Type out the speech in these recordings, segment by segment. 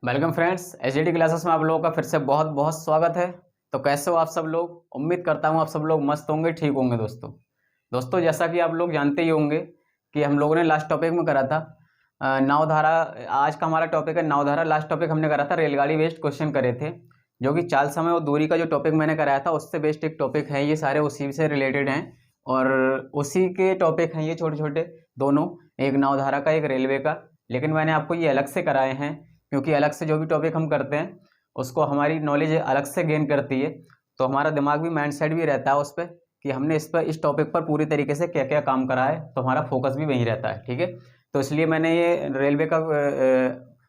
Welcome friends, HDT classes में आप लोगों का फिर से बहुत बहुत स्वागत है। तो कैसे हो आप सब लोग? उम्मीद करता हूँ आप सब लोग मस्त होंगे, ठीक होंगे। दोस्तों जैसा कि आप लोग जानते ही होंगे कि हम लोगों ने लास्ट टॉपिक में करा था नावधारा। आज का हमारा टॉपिक है नावधारा। लास्ट टॉपिक हमने करा था रेलगाड़ी बेस्ड क्वेश्चन करे थे, जो कि चाल, समय और दूरी का जो टॉपिक मैंने कराया था उससे बेस्ड एक टॉपिक है। ये सारे उसी से रिलेटेड हैं और उसी के टॉपिक हैं ये छोटे छोटे दोनों, एक नावधारा का एक रेलवे का। लेकिन मैंने आपको ये अलग से कराए हैं क्योंकि अलग से जो भी टॉपिक हम करते हैं उसको हमारी नॉलेज अलग से गेन करती है, तो हमारा दिमाग भी, माइंड सेट भी रहता है उस पर कि हमने इस टॉपिक पर पूरी तरीके से क्या क्या काम करा है, तो हमारा फोकस भी वहीं रहता है। ठीक है, तो इसलिए मैंने ये रेलवे का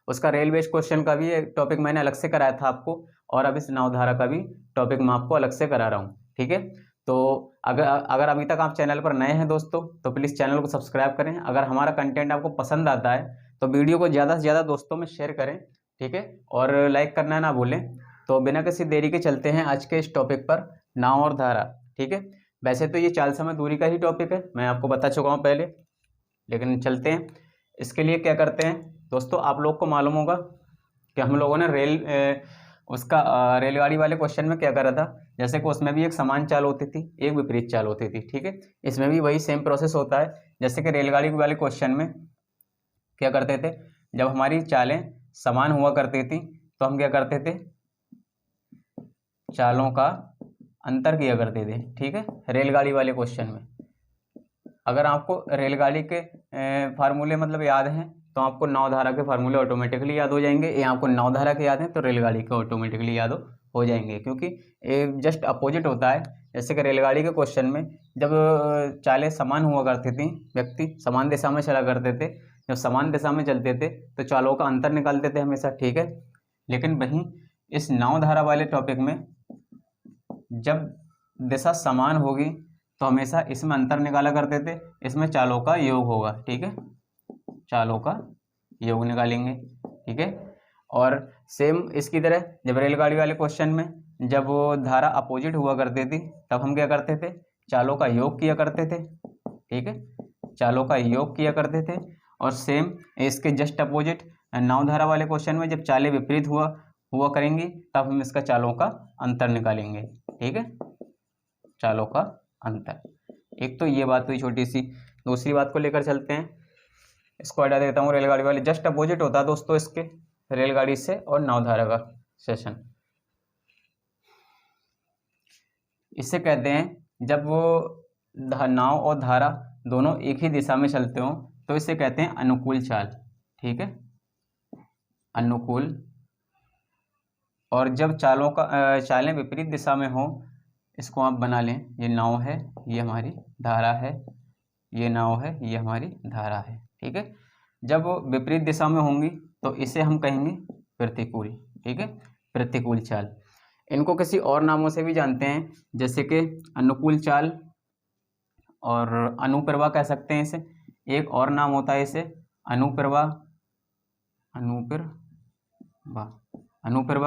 उसका रेलवे क्वेश्चन का भी एक टॉपिक मैंने अलग से कराया था आपको, और अब इस नावधारा का भी टॉपिक मैं आपको अलग से करा रहा हूँ। ठीक है, तो अगर अभी तक आप चैनल पर नए हैं दोस्तों तो प्लीज़ चैनल को सब्सक्राइब करें। अगर हमारा कंटेंट आपको पसंद आता है तो वीडियो को ज़्यादा से ज़्यादा दोस्तों में शेयर करें। ठीक है, और लाइक करना ना भूलें। तो बिना किसी देरी के चलते हैं आज के इस टॉपिक पर, नाव और धारा। ठीक है, वैसे तो ये चाल, समय, दूरी का ही टॉपिक है, मैं आपको बता चुका हूँ पहले, लेकिन चलते हैं। इसके लिए क्या करते हैं दोस्तों, आप लोग को मालूम होगा कि हम लोगों ने रेलगाड़ी वाले क्वेश्चन में क्या करा था। जैसे कि उसमें भी एक समान चाल होती थी, एक विपरीत चाल होती थी। ठीक है, इसमें भी वही सेम प्रोसेस होता है। जैसे कि रेलगाड़ी वाले क्वेश्चन में क्या करते थे, जब हमारी चालें समान हुआ करती थी तो हम क्या करते थे, चालों का अंतर किया करते थे। ठीक है, रेलगाड़ी वाले क्वेश्चन में अगर आपको रेलगाड़ी के फार्मूले मतलब याद हैं तो आपको नावधारा के फार्मूले ऑटोमेटिकली याद हो जाएंगे, या आपको नावधारा के याद हैं तो रेलगाड़ी के ऑटोमेटिकली याद हो जाएंगे, क्योंकि जस्ट अपोजिट होता है। जैसे कि रेलगाड़ी के क्वेश्चन में जब चालें समान हुआ करती थी, व्यक्ति समान दिशा में चला करते थे, जब समान दिशा में चलते थे तो चालों का अंतर निकालते थे हमेशा। ठीक है, लेकिन वहीं इस नावधारा वाले टॉपिक में जब दिशा समान होगी तो हमेशा इसमें अंतर निकाला करते थे, इसमें चालों का योग होगा। ठीक है, चालों का योग निकालेंगे। ठीक है, और सेम इसकी तरह जब रेलगाड़ी वाले क्वेश्चन में जब वो धारा अपोजिट हुआ करती थी तब हम क्या करते थे, चालों का योग किया करते थे। ठीक है, चालों का योग किया करते थे। और सेम इसके जस्ट अपोजिट नावधारा वाले क्वेश्चन में जब चालें विपरीत हुआ करेंगी तब हम इसका चालों का अंतर निकालेंगे। ठीक है, चालों का अंतर। एक तो ये बात हुई छोटी सी। दूसरी बात को लेकर चलते हैं, इसको हटा देता हूँ। रेलगाड़ी वाले जस्ट अपोजिट होता है दोस्तों इसके, रेलगाड़ी से और नावधारा का सेशन। इसे कहते हैं जब वो नाव और धारा दोनों एक ही दिशा में चलते हो तो इसे कहते हैं अनुकूल चाल। ठीक है, अनुकूल। और जब चालें विपरीत दिशा में हो, इसको आप बना लें, ये नाव है, ये हमारी धारा है, ये नाव है, ये हमारी धारा है। ठीक है, जब विपरीत दिशा में होंगी तो इसे हम कहेंगे प्रतिकूल। ठीक है, प्रतिकूल चाल। इनको किसी और नामों से भी जानते हैं, जैसे कि अनुकूल चाल और अनुप्रवाह कह सकते हैं इसे। एक और नाम होता है इसे अनुप्रवाह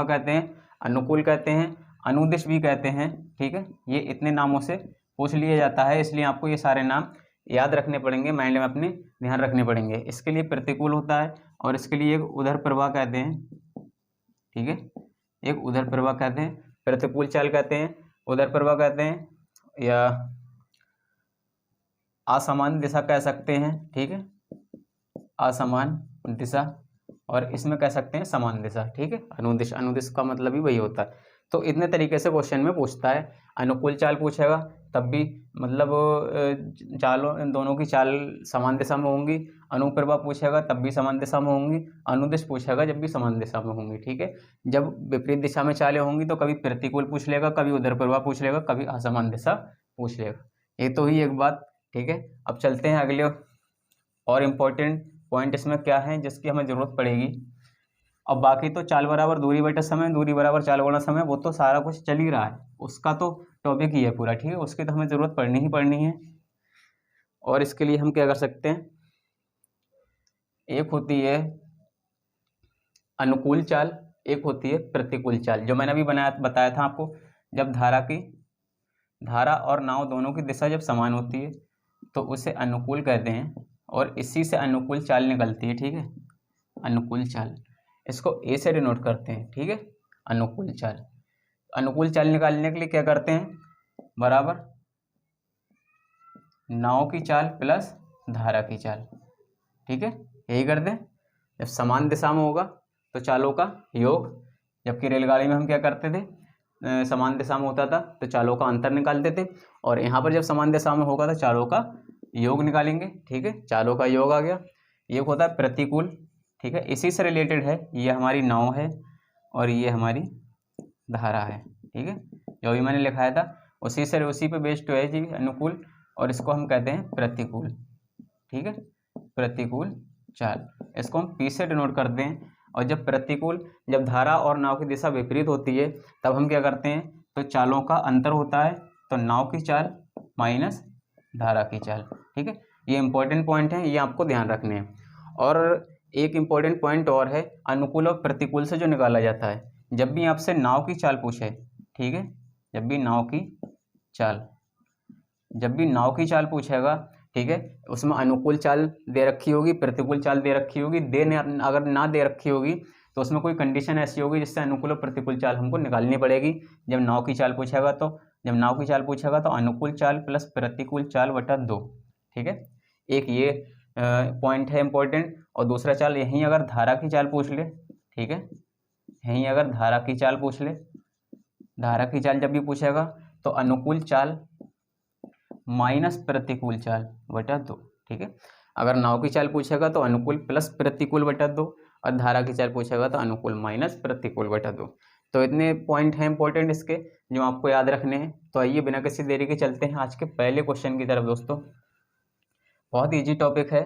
कहते हैं, अनुकूल कहते हैं, अनुदिश भी कहते हैं। ठीक है, ये इतने नामों से पूछ लिया जाता है, इसलिए आपको ये सारे नाम याद रखने पड़ेंगे, माइंड में अपने ध्यान रखने पड़ेंगे। इसके लिए प्रतिकूल होता है और इसके लिए एक उधर प्रवाह कहते हैं। ठीक है, एक उधर प्रवाह कहते हैं, प्रतिकूल चाल कहते हैं, उधर प्रवाह कहते हैं, या असमान दिशा कह सकते हैं। ठीक है, असमान दिशा, और इसमें कह सकते हैं समान दिशा। ठीक है, अनुदिश, अनुदिश का मतलब ही वही होता है। तो इतने तरीके से क्वेश्चन में पूछता है। अनुकूल चाल पूछेगा तब भी मतलब चालों, दोनों की चाल समान दिशा में होंगी। अनुप्रवाह पूछेगा तब भी समान दिशा में होंगी। अनुदिश पूछेगा जब भी समान दिशा में होंगी। ठीक है, जब विपरीत दिशा में चालें होंगी तो कभी प्रतिकूल पूछ लेगा, कभी उधर प्रवाह पूछ लेगा, कभी असमान दिशा पूछ लेगा। ये तो ही एक बात। ठीक है, अब चलते हैं अगले और इम्पोर्टेंट पॉइंट इसमें क्या है जिसकी हमें ज़रूरत पड़ेगी। अब बाकी तो चाल बराबर दूरी बटा समय, दूरी बराबर चाल गुणा समय, वो तो सारा कुछ चल ही रहा है, उसका तो टॉपिक ही है पूरा। ठीक है, उसकी तो हमें ज़रूरत पड़नी ही पड़नी है। और इसके लिए हम क्या कर सकते हैं, एक होती है अनुकूल चाल, एक होती है प्रतिकूल चाल। जो मैंने अभी बताया था आपको, जब धारा और नाव दोनों की दिशा जब समान होती है तो उसे अनुकूल कहते हैं, और इसी से अनुकूल चाल निकलती है। ठीक है, अनुकूल चाल। इसको ए से डिनोट करते हैं, ठीक है। अनुकूल चाल, अनुकूल चाल निकालने के लिए क्या करते हैं, बराबर नाव की चाल प्लस धारा की चाल, ठीक है, यही करते हैं। जब समान दिशा में होगा तो चालों का योग, जबकि रेलगाड़ी में हम क्या करते थे, समान दिशा में होता था तो चालों का अंतर निकालते थे, और यहाँ पर जब समान दिशा में होगा तो चालों का योग निकालेंगे, ठीक है। चालों का योग आ गया, ये होता है प्रतिकूल, ठीक है। इसी से रिलेटेड है, ये हमारी नाव है और ये हमारी धारा है, ठीक है। जो भी मैंने लिखाया था उसी पे बेस्ड है जी अनुकूल, और इसको हम कहते हैं प्रतिकूल, ठीक है, प्रतिकूल चाल। इसको हम पी से डिनोट करते हैं। और जब धारा और नाव की दिशा विपरीत होती है तब हम क्या करते हैं, तो चालों का अंतर होता है, तो नाव की चाल माइनस धारा की चाल, ठीक है। ये इंपॉर्टेंट पॉइंट है, ये आपको ध्यान रखने हैं। और एक इम्पॉर्टेंट पॉइंट और है, अनुकूल और प्रतिकूल से जो निकाला जाता है, जब भी आपसे नाव की चाल पूछे, ठीक है, जब भी नाव की चाल पूछेगा, ठीक है, उसमें अनुकूल चाल दे रखी होगी, प्रतिकूल चाल दे रखी होगी, अगर ना दे रखी होगी तो उसमें कोई कंडीशन ऐसी होगी जिससे अनुकूल और प्रतिकूल चाल हमको निकालनी पड़ेगी। जब नाव की चाल पूछेगा तो अनुकूल चाल प्लस प्रतिकूल चाल बटा 2, ठीक है। एक ये पॉइंट है इंपॉर्टेंट। और दूसरा चाल, यहीं अगर धारा की चाल पूछ ले, ठीक है, यहीं अगर धारा की चाल पूछ ले, धारा की चाल जब भी पूछेगा तो अनुकूल चाल माइनस प्रतिकूल चाल बटा 2, ठीक है। अगर नाव की चाल पूछेगा तो अनुकूल प्लस प्रतिकूल बटा 2, और धारा की चाल पूछेगा तो अनुकूल माइनस प्रतिकूल बटा 2। तो इतने पॉइंट हैं इंपॉर्टेंट इसके, जो आपको याद रखने हैं। तो आइए बिना किसी देरी के चलते हैं आज के पहले क्वेश्चन की तरफ। दोस्तों बहुत ईजी टॉपिक है,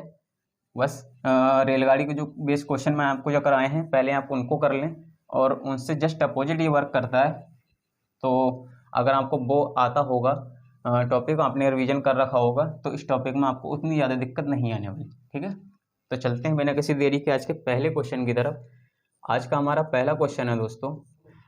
बस रेलगाड़ी के जो बेस क्वेश्चन मैं आपको जो कराए हैं पहले आप उनको कर लें, और उनसे जस्ट अपोजिट ये वर्क करता है। तो अगर आपको वो आता होगा टॉपिक, आपने रिवीजन कर रखा होगा, तो इस टॉपिक में आपको उतनी ज़्यादा दिक्कत नहीं आने वाली, ठीक है। तो चलते हैं बिना किसी देरी के आज के पहले क्वेश्चन की तरफ। आज का हमारा पहला क्वेश्चन है दोस्तों,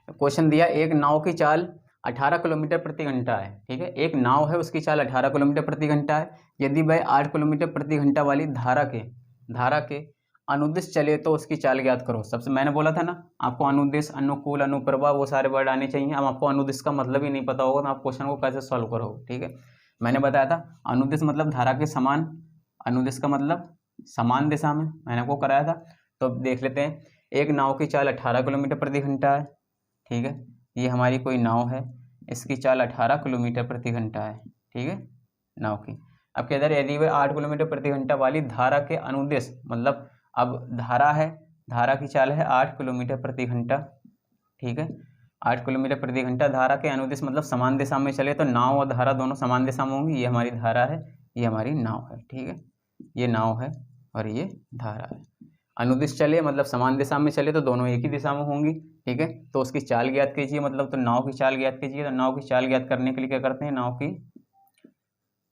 क्वेश्चन दिया, एक नाव की चाल 18 किलोमीटर प्रति घंटा है, ठीक है। एक नाव है, उसकी चाल 18 किलोमीटर प्रति घंटा है। यदि वह 8 किलोमीटर प्रति घंटा वाली धारा के अनुदिश चले तो उसकी चाल ज्ञात करो। सबसे मैंने बोला था ना आपको अनुदिश, अनुकूल, अनुप्रभा, वो सारे वर्ड आने चाहिए। अब आपको अनुदिश का मतलब ही नहीं पता होगा तो आप क्वेश्चन को कैसे सॉल्व करोगे, ठीक है। मैंने बताया था अनुदिश मतलब धारा के समान, अनुदिश का मतलब समान दिशा में, मैंने आपको कराया था। तो अब देख लेते हैं, एक नाव की चाल 18 किलोमीटर प्रति घंटा है, ठीक है। ये हमारी कोई नाव है, इसकी चाल 18 किलोमीटर प्रति घंटा है, ठीक है, नाव की। अब कहते हैं यदि वह 8 किलोमीटर प्रति घंटा वाली धारा के अनुदिश, मतलब अब धारा है, धारा की चाल है 8 किलोमीटर प्रति घंटा, ठीक है। 8 किलोमीटर प्रति घंटा धारा के अनुदिश मतलब समान दिशा में चले, तो नाव और धारा दोनों समान दिशा में होंगी। ये हमारी धारा है, ये हमारी नाव है, ठीक है। ये नाव है और ये धारा है। अनुदिश चले मतलब समान दिशा में चले तो दोनों एक ही दिशा में होंगी, ठीक है। तो उसकी चाल ज्ञात कीजिए, मतलब तो नाव की चाल ज्ञात कीजिए। तो नाव की चाल ज्ञात करने के लिए क्या करते हैं,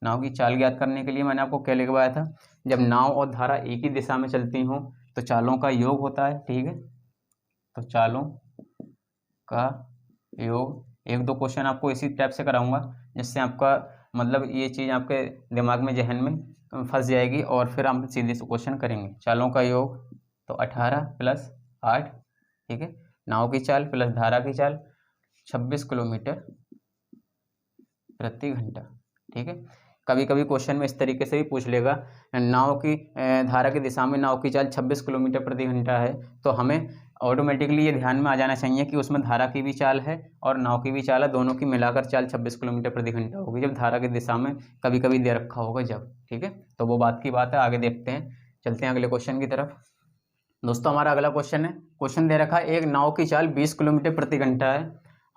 नाव की चाल ज्ञात करने के लिए मैंने आपको क्या लिखवाया था, जब नाव और धारा एक ही दिशा में चलती हों तो चालों का योग होता है, ठीक है। तो चालों का योग, एक दो क्वेश्चन आपको इसी टाइप से कराऊंगा जिससे आपका मतलब ये चीज़ आपके दिमाग में, जहन में फंस जाएगी, और फिर हम सीधे से क्वेश्चन करेंगे। चालों का योग तो 18 प्लस 8, ठीक है। नाव की चाल प्लस धारा की चाल 26 किलोमीटर प्रति घंटा, ठीक है। कभी कभी क्वेश्चन में इस तरीके से भी पूछ लेगा, नाव की धारा की दिशा में नाव की चाल 26 किलोमीटर प्रति घंटा है, तो हमें ऑटोमेटिकली ये ध्यान में आ जाना चाहिए कि उसमें धारा की भी चाल है और नाव की भी चाल है, दोनों की मिलाकर चाल 26 किलोमीटर प्रति घंटा होगी, जब धारा की दिशा में कभी कभी दे रखा होगा जब, ठीक है। तो वो बात की बात है, आगे देखते हैं, चलते हैं अगले क्वेश्चन की तरफ। दोस्तों हमारा अगला क्वेश्चन है, क्वेश्चन दे रखा है एक नाव की चाल 20 किलोमीटर प्रति घंटा है।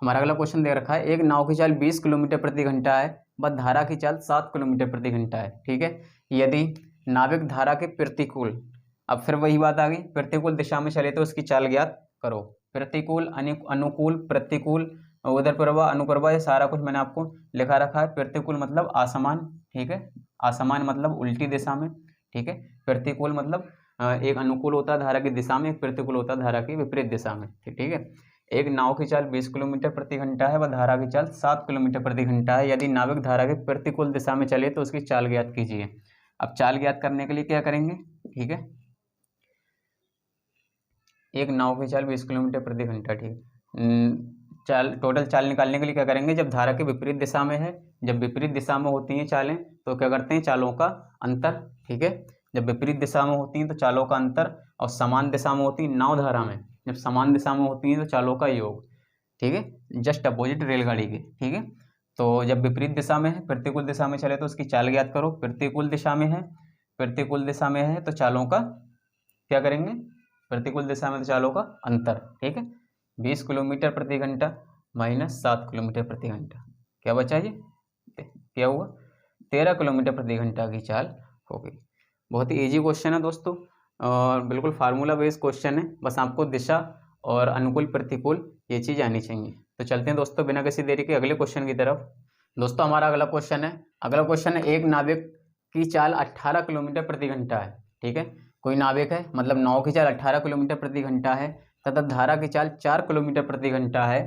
हमारा अगला क्वेश्चन दे रखा है एक नाव की चाल 20 किलोमीटर प्रति घंटा है, व धारा की चाल 7 किलोमीटर प्रति घंटा है, ठीक है। यदि नाविक धारा के प्रतिकूल, अब फिर वही बात आ गई, प्रतिकूल दिशा में चले तो उसकी चाल ज्ञात करो। प्रतिकूल, अनुकूल, प्रतिकूल, उधर प्रवाह, अनुप्रवाह, ये सारा कुछ मैंने आपको लिखा रखा है। प्रतिकूल मतलब असमान, ठीक है, असमान मतलब उल्टी दिशा में, ठीक है। प्रतिकूल मतलब एक अनुकूल होता है धारा की दिशा में, एक प्रतिकूल होता है धारा की विपरीत दिशा में, ठीक है। एक नाव की चाल 20 किलोमीटर प्रति घंटा है व धारा की चाल 7 किलोमीटर प्रति घंटा है। यदि नाविक धारा के प्रतिकूल दिशा में चले तो उसकी चाल ज्ञात कीजिए। अब चाल ज्ञात करने के लिए क्या करेंगे, ठीक है, एक नाव की चाल 20 किलोमीटर प्रति घंटा, ठीक। चाल, टोटल चाल निकालने के लिए क्या करेंगे, जब धारा के विपरीत दिशा में है, जब विपरीत दिशा में होती हैं चालें तो क्या करते हैं, चालों का अंतर, ठीक है। जब विपरीत दिशा में होती हैं तो चालों का अंतर, और समान दिशा में होती है नाव धारा में, जब समान दिशा में होती हैं तो चालों का योग, ठीक है, जस्ट अपोजिट रेलगाड़ी के, ठीक है। तो जब विपरीत दिशा में है, प्रतिकूल दिशा में चले तो उसकी चाल ज्ञात करो। प्रतिकूल दिशा में है, प्रतिकूल दिशा में है तो चालों का क्या करेंगे, प्रतिकूल दिशा में तो चालों का अंतर, ठीक है। 20 किलोमीटर प्रति घंटा माइनस 7 किलोमीटर प्रति घंटा, क्या बचा ये, क्या हुआ, 13 किलोमीटर प्रति घंटा की चाल हो गई। बहुत ही ईजी क्वेश्चन है दोस्तों, और बिल्कुल फार्मूला बेस्ड क्वेश्चन है। बस आपको दिशा और अनुकूल प्रतिकूल ये चीज़ आनी चाहिए। तो चलते हैं दोस्तों बिना किसी देरी के अगले क्वेश्चन की तरफ। दोस्तों हमारा अगला क्वेश्चन है, एक नाविक की चाल 18 किलोमीटर प्रति घंटा है, ठीक है। कोई नाविक है, मतलब नाव की चाल 18 किलोमीटर प्रति घंटा है तथा धारा की चाल 4 किलोमीटर प्रति घंटा है।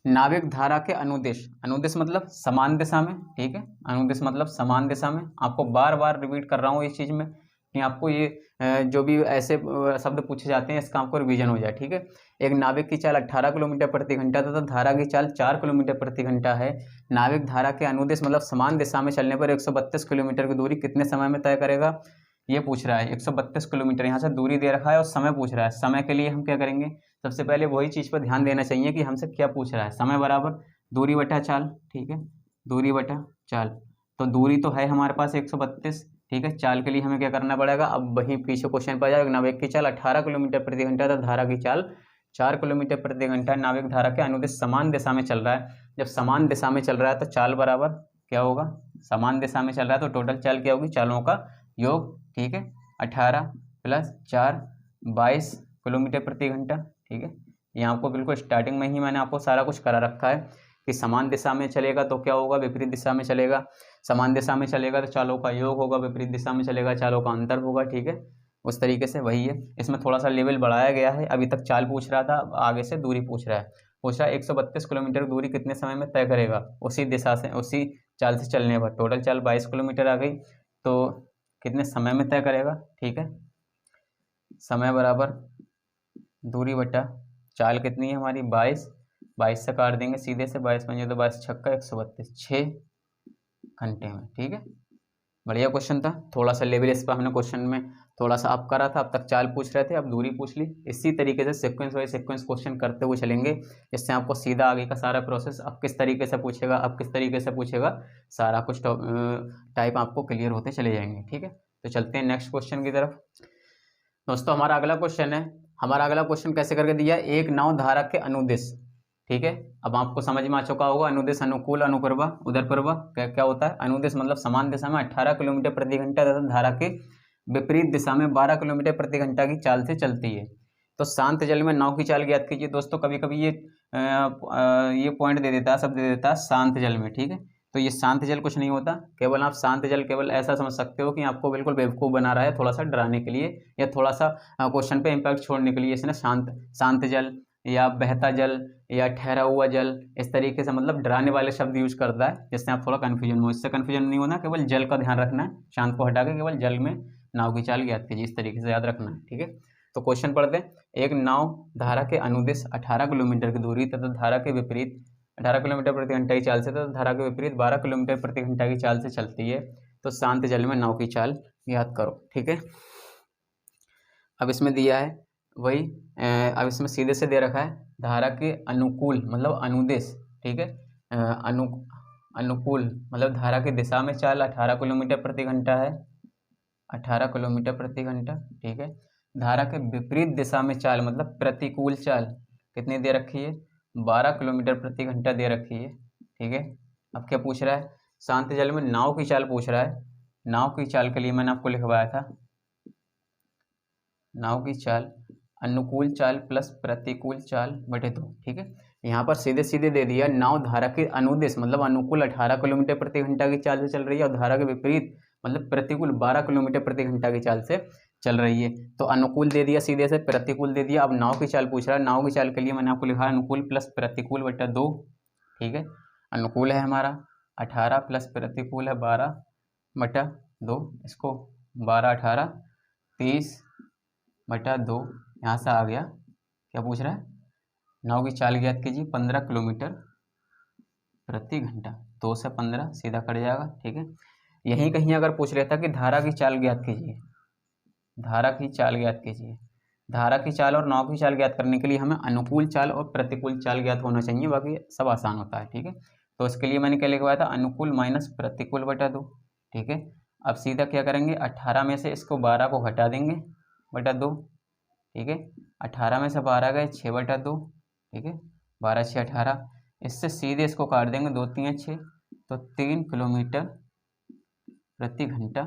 नाविक धारा के अनुदिश, अनुदिश मतलब समान दिशा में, ठीक है, अनुदिश मतलब समान दिशा में। आपको बार बार रिपीट कर रहा हूँ इस चीज़ में कि आपको ये जो भी ऐसे शब्द पूछे जाते हैं इसका आपको रिवीजन हो जाए, ठीक है। एक नाविक की चाल 18 किलोमीटर प्रति घंटा तथा धारा की चाल 4 किलोमीटर प्रति घंटा है। नाविक धारा के अनुदिश मतलब समान दिशा में चलने पर 132 किलोमीटर की दूरी कितने समय में तय करेगा, ये पूछ रहा है। 132 किलोमीटर यहाँ से दूरी दे रखा है और समय पूछ रहा है। समय के लिए हम क्या करेंगे, सबसे पहले वही चीज़ पर ध्यान देना चाहिए कि हमसे क्या पूछ रहा है। समय बराबर दूरी बटा चाल, ठीक है, दूरी बटा चाल। तो दूरी तो है हमारे पास 132, ठीक है। चाल के लिए हमें क्या करना पड़ेगा, अब वही पीछे क्वेश्चन पर जाए। नाविक की चाल 18 किलोमीटर प्रति घंटा तो धारा की चाल 4 किलोमीटर प्रति घंटा। नाविक धारा के अनुदिश समान दिशा में चल रहा है। जब समान दिशा में चल रहा है तो चाल बराबर क्या होगा, समान दिशा में चल रहा है तो टोटल चाल क्या होगी, चालों का योग, ठीक है। 18 + 4 22 किलोमीटर प्रति घंटा, ठीक है। यहाँ आपको बिल्कुल स्टार्टिंग में ही मैंने आपको सारा कुछ करा रखा है कि समान दिशा में चलेगा तो क्या होगा, विपरीत दिशा में चलेगा। समान दिशा में चलेगा तो चालों का योग होगा, विपरीत दिशा में चलेगा चालों का अंतर होगा, ठीक है। उस तरीके से वही है। इसमें थोड़ा सा लेवल बढ़ाया गया है। अभी तक चाल पूछ रहा था, आगे से दूरी पूछ रहा है। 132 किलोमीटर दूरी कितने समय में तय करेगा, उसी दिशा से, उसी चाल से चलने पर। टोटल चाल 22 किलोमीटर आ गई, तो कितने समय में तय करेगा, ठीक है। समय बराबर दूरी बटा चाल कितनी है हमारी, 22 से काट देंगे सीधे से, 22 पंजे तो 22 छक्का 132, 6 घंटे में, ठीक है। बढ़िया क्वेश्चन था। थोड़ा सा लेवल इस पर हमने क्वेश्चन में थोड़ा सा अप करा था। अब तक चाल पूछ रहे थे, अब दूरी पूछ ली। इसी तरीके से सीक्वेंस वाइज सीक्वेंस क्वेश्चन करते हुए चलेंगे, इससे आपको सीधा आगे का सारा प्रोसेस अब किस तरीके से पूछेगा, अब किस तरीके से पूछेगा, सारा कुछ टाइप आपको क्लियर होते चले जाएंगे, ठीक है। तो चलते हैं नेक्स्ट क्वेश्चन की तरफ। दोस्तों हमारा अगला क्वेश्चन कैसे करके दिया, एक नाव धारा के अनुदिश, ठीक है। अब आपको समझ में आ चुका होगा, अनुदिश, अनुकूल, अनुप्रभा, उदरप्रभा क्या क्या होता है। अनुदिश मतलब समान दिशा में 18 किलोमीटर प्रति घंटा तथा धारा के विपरीत दिशा में 12 किलोमीटर प्रति घंटा की चाल से चलती है। तो शांत जल में नाव की चाल ज्ञात कीजिए। दोस्तों कभी कभी ये पॉइंट दे देता है, शब्द दे देता है शांत जल में, ठीक है। तो ये शांत जल कुछ नहीं होता, केवल आप शांत जल केवल ऐसा समझ सकते हो कि आपको बिल्कुल बेवकूफ़ बना रहा है, थोड़ा सा डराने के लिए या थोड़ा सा क्वेश्चन पे इम्पैक्ट छोड़ने के लिए इसने शांत जल या बहता जल या ठहरा हुआ जल, इस तरीके से मतलब डराने वाले शब्द यूज करता है, जिससे आप थोड़ा कन्फ्यूजन हो। इससे कन्फ्यूजन नहीं होना, केवल जल का ध्यान रखना है, शांत को हटा के केवल जल में नाव की चाल ज्ञात कीजिए, इस तरीके से याद रखना है, ठीक है। तो क्वेश्चन पढ़ते हैं। एक नाव धारा के अनुदिश 18 किलोमीटर की दूरी तथा धारा के विपरीत 18 किलोमीटर प्रति घंटा की चाल से तथा धारा के विपरीत 12 किलोमीटर प्रति घंटा की चाल से चलती है। तो शांत जल में नाव की चाल याद करो, ठीक है। अब इसमें दिया है वही, अब इसमें सीधे से दे रखा है धारा के अनुकूल मतलब अनुदिश, ठीक है। अनुकूल मतलब धारा की दिशा में चाल 18 किलोमीटर प्रति घंटा है, 18 किलोमीटर प्रति घंटा, ठीक है। धारा के विपरीत दिशा में चाल मतलब प्रतिकूल चाल कितनी दे रखी है, 12 किलोमीटर प्रति घंटा दे रखी है, ठीक है। अब क्या पूछ रहा है, शांत जल में नाव की चाल पूछ रहा है। नाव की चाल के लिए मैंने आपको लिखवाया था, नाव की चाल अनुकूल चाल प्लस प्रतिकूल चाल बटे 2, ठीक है। यहाँ पर सीधे सीधे दे दिया, नाव धारा के अनुदिश मतलब अनुकूल 18 किलोमीटर प्रति घंटा की चाल से चल रही है और धारा के विपरीत मतलब प्रतिकूल 12 किलोमीटर प्रति घंटा की चाल से चल रही है। तो अनुकूल दे दिया सीधे से, प्रतिकूल दे दिया। अब नाव की चाल पूछ रहा है। नाव की चाल के लिए मैंने आपको लिखा है अनुकूल प्लस प्रतिकूल बटा 2, ठीक है। अनुकूल है हमारा 18 प्लस प्रतिकूल है 12 बटा 2, इसको 12 18 30 बटा 2 यहाँ से आ गया क्या पूछ रहा है, नाव की चाल ज्ञात कीजिए 15 किलोमीटर प्रति घंटा। 2 से 15 सीधा कट जाएगा, ठीक है। यहीं कहीं अगर पूछ लेता कि धारा की चाल ज्ञात कीजिए, धारा की चाल ज्ञात कीजिए, धारा की चाल और नाव की चाल ज्ञात करने के लिए हमें अनुकूल चाल और प्रतिकूल चाल ज्ञात होना चाहिए, बाकी सब आसान होता है, ठीक है। तो इसके लिए मैंने क्या लिखवाया था, अनुकूल माइनस प्रतिकूल बटा 2, ठीक है। अब सीधा क्या करेंगे, 18 में से इसको 12 को घटा देंगे बटा 2, ठीक है। 18 में से 12 गए 6 बटा 2, ठीक है। 12 6 18, इससे सीधे इसको काट देंगे, 2 3 6, तो 3 किलोमीटर प्रति घंटा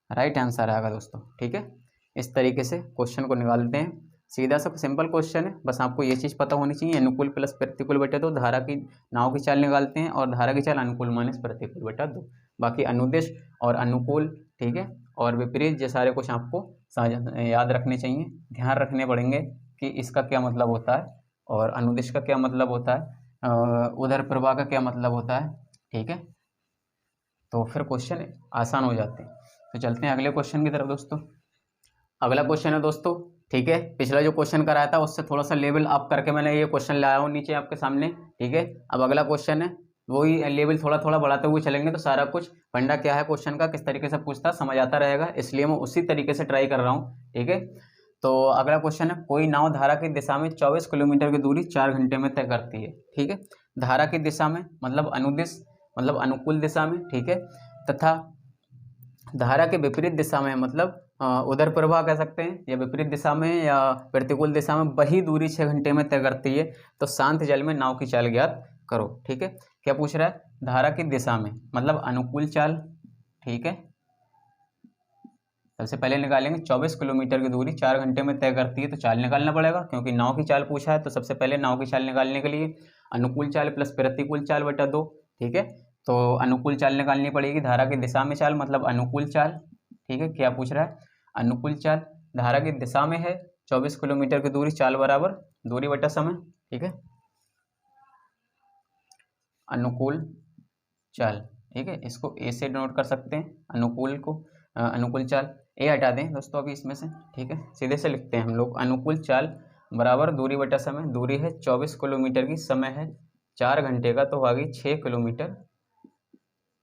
राइट आंसर आएगा दोस्तों, ठीक है। इस तरीके से क्वेश्चन को निकालते हैं, सीधा सा सिंपल क्वेश्चन है, बस आपको ये चीज़ पता होनी चाहिए, अनुकूल प्लस प्रतिकूल बटा 2, धारा की नाव की चाल निकालते हैं और धारा की चाल अनुकूल माइनस प्रतिकूल बटा 2, बाकी अनुदिश और अनुकूल, ठीक है, और विपरीत, ये सारे कुछ आपको याद रखने चाहिए, ध्यान रखने पड़ेंगे कि इसका क्या मतलब होता है और अनुदिश का क्या मतलब होता है, उधर प्रवाह का क्या मतलब होता है, ठीक है। तो फिर क्वेश्चन आसान हो जाते हैं। तो चलते हैं अगले क्वेश्चन की तरफ दोस्तों। अगला क्वेश्चन है दोस्तों, ठीक है, पिछला जो क्वेश्चन कराया था उससे थोड़ा सा लेवल अप करके मैंने ये क्वेश्चन लाया हूँ नीचे आपके सामने, ठीक है। अब अगला क्वेश्चन है, वही लेवल थोड़ा थोड़ा बढ़ाते हुए चलेंगे, तो सारा कुछ फंडा क्या है क्वेश्चन का, किस तरीके से पूछता समझ आता रहेगा, इसलिए मैं उसी तरीके से ट्राई कर रहा हूँ, ठीक है। तो अगला क्वेश्चन है, कोई नाव धारा की दिशा में 24 किलोमीटर की दूरी 4 घंटे में तय करती है, ठीक है। धारा की दिशा में मतलब अनुदिश, मतलब अनुकूल दिशा में, ठीक है, तथा धारा के विपरीत दिशा में मतलब उधर प्रवाह कह सकते हैं, या विपरीत दिशा में या प्रतिकूल दिशा में वही दूरी 6 घंटे में तय करती है, तो शांत जल में नाव की चाल ज्ञात करो, ठीक है। क्या पूछ रहा है, धारा की दिशा में मतलब अनुकूल चाल, ठीक है। सबसे पहले निकालेंगे 24 किलोमीटर की दूरी 4 घंटे में तय करती है, तो चाल निकालना पड़ेगा, क्योंकि नाव की चाल पूछा है, तो सबसे पहले नाव की चाल निकालने के लिए अनुकूल चाल प्लस प्रतिकूल चाल बटा 2, ठीक है। तो अनुकूल चाल निकालनी पड़ेगी, धारा की दिशा में चाल मतलब अनुकूल चाल, ठीक है। क्या पूछ रहा है, अनुकूल चाल धारा की दिशा में है, 24 किलोमीटर की दूरी, चाल बराबर दूरी बटा समय, ठीक है। अनुकूल चाल, ठीक है, इसको ए से नोट कर सकते हैं, अनुकूल को, अनुकूल चाल ए हटा दें दोस्तों अभी इसमें से, ठीक है। सीधे से लिखते हैं हम लोग, अनुकूल चाल बराबर दूरी बटा समय, दूरी है 24 किलोमीटर की, समय है 4 घंटे का, तो आ गई 6 किलोमीटर